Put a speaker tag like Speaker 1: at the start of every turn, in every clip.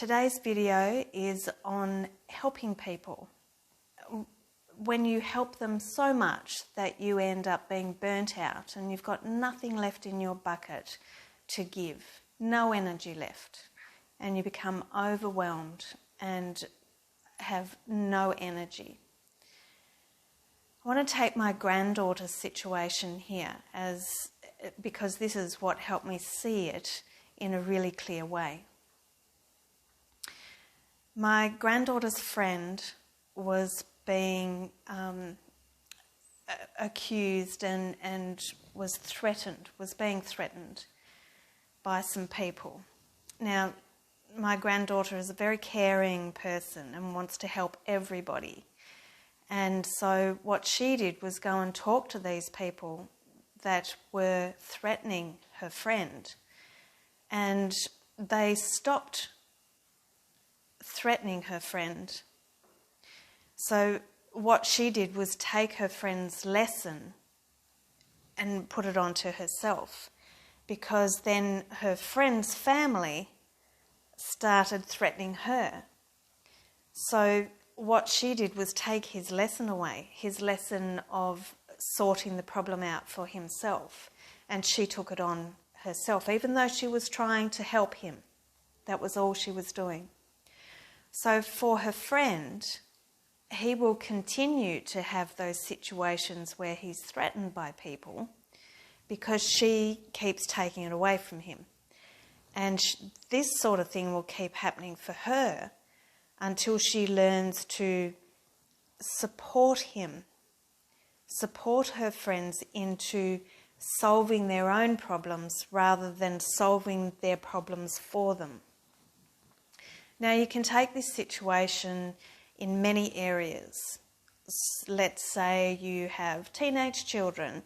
Speaker 1: Today's video is on helping people. When you help them so much that you end up being burnt out and you've got nothing left in your bucket to give, no energy left, and you become overwhelmed and have no energy. I want to take my granddaughter's situation here because this is what helped me see it in a really clear way. My granddaughter's friend was being accused and was being threatened by some people. Now, my granddaughter is a very caring person and wants to help everybody. And so what she did was go and talk to these people that were threatening her friend. And they stopped threatening her friend. So what she did was take her friend's lesson and put it onto herself, because then her friend's family started threatening her. So what she did was take his lesson away, his lesson of sorting the problem out for himself, and she took it on herself, even though she was trying to help him. That was all she was doing. So for her friend, he will continue to have those situations where he's threatened by people because she keeps taking it away from him. And this sort of thing will keep happening for her until she learns to support him, support her friends into solving their own problems rather than solving their problems for them. Now, you can take this situation in many areas. Let's say you have teenage children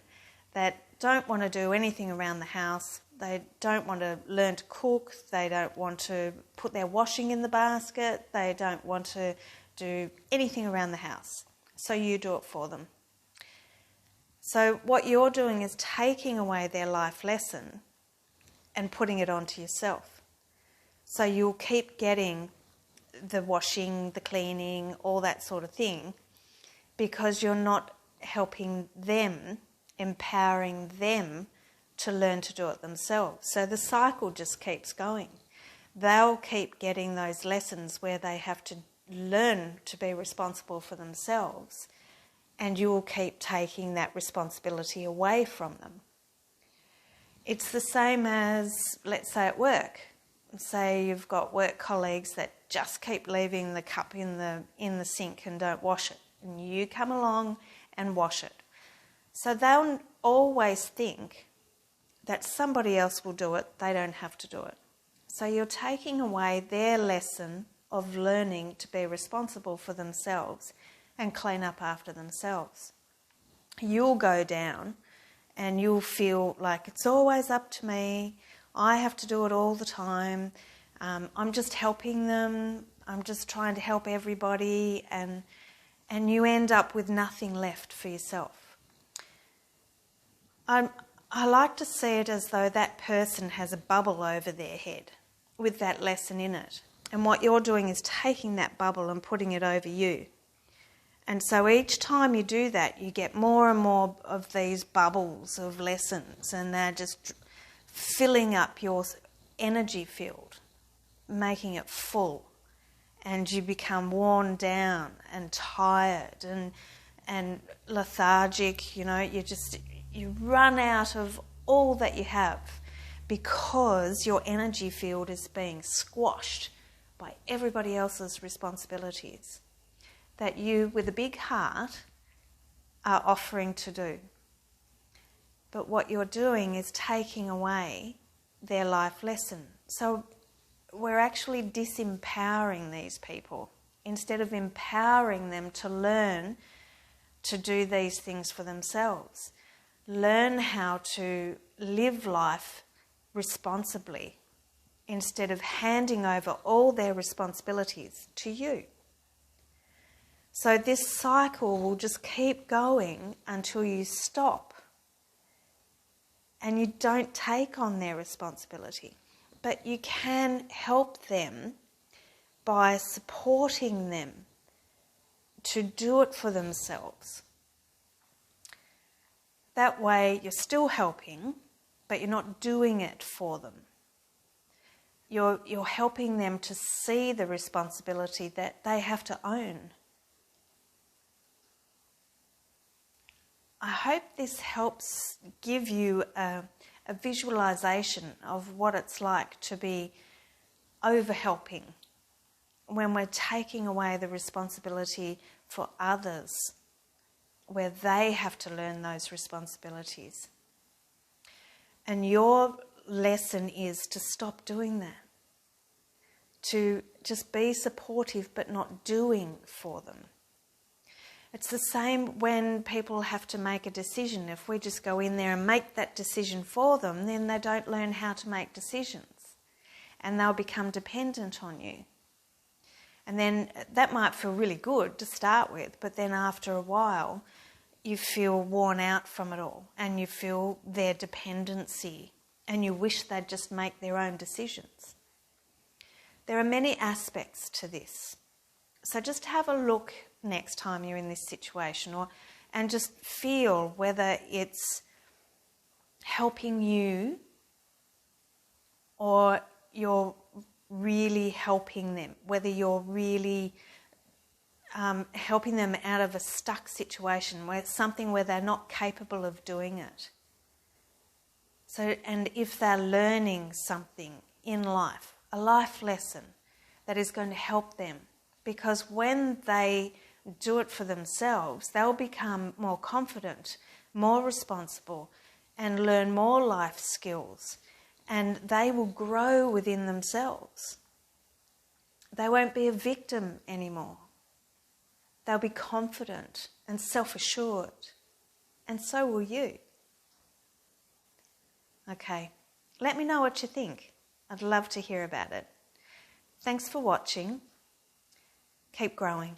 Speaker 1: that don't want to do anything around the house. They don't want to learn to cook. They don't want to put their washing in the basket. They don't want to do anything around the house. So you do it for them. So what you're doing is taking away their life lesson and putting it onto yourself. So you'll keep getting the washing, the cleaning, all that sort of thing, because you're not helping them, empowering them to learn to do it themselves. So the cycle just keeps going. They'll keep getting those lessons where they have to learn to be responsible for themselves, and you will keep taking that responsibility away from them. It's the same as, let's say, at work. Say you've got work colleagues that just keep leaving the cup in the sink and don't wash it, and you come along and wash it. So they'll always think that somebody else will do it, they don't have to do it. So you're taking away their lesson of learning to be responsible for themselves and clean up after themselves. You'll go down and you'll feel like it's always up to me, I have to do it all the time, I'm just helping them, I'm just trying to help everybody, and you end up with nothing left for yourself. I like to see it as though that person has a bubble over their head with that lesson in it. And what you're doing is taking that bubble and putting it over you. And so each time you do that, you get more and more of these bubbles of lessons, and they're just filling up your energy field, making it full. And you become worn down and tired and lethargic, you run out of all that you have because your energy field is being squashed by everybody else's responsibilities that you, with a big heart, are offering to do. But what you're doing is taking away their life lesson. So we're actually disempowering these people instead of empowering them to learn to do these things for themselves. Learn how to live life responsibly instead of handing over all their responsibilities to you. So this cycle will just keep going until you stop and you don't take on their responsibility. But you can help them by supporting them to do it for themselves. That way you're still helping, but you're not doing it for them. You're helping them to see the responsibility that they have to own. I hope this helps give you a visualization of what it's like to be over-helping when we're taking away the responsibility for others, where they have to learn those responsibilities. And your lesson is to stop doing that, to just be supportive but not doing for them. It's the same when people have to make a decision. If we just go in there and make that decision for them, then they don't learn how to make decisions and they'll become dependent on you. And then that might feel really good to start with, but then after a while you feel worn out from it all and you feel their dependency and you wish they'd just make their own decisions. There are many aspects to this. So just have a look next time you're in this situation, and just feel whether it's helping you or you're really helping them, whether you're really helping them out of a stuck situation, where it's something where they're not capable of doing it. So, and if they're learning something in life, a life lesson that is going to help them, because when they do it for themselves, they'll become more confident, more responsible, and learn more life skills, and they will grow within themselves. They won't be a victim anymore. They'll be confident and self-assured, and so will you. Okay, let me know what you think. I'd love to hear about it. Thanks for watching. Keep growing.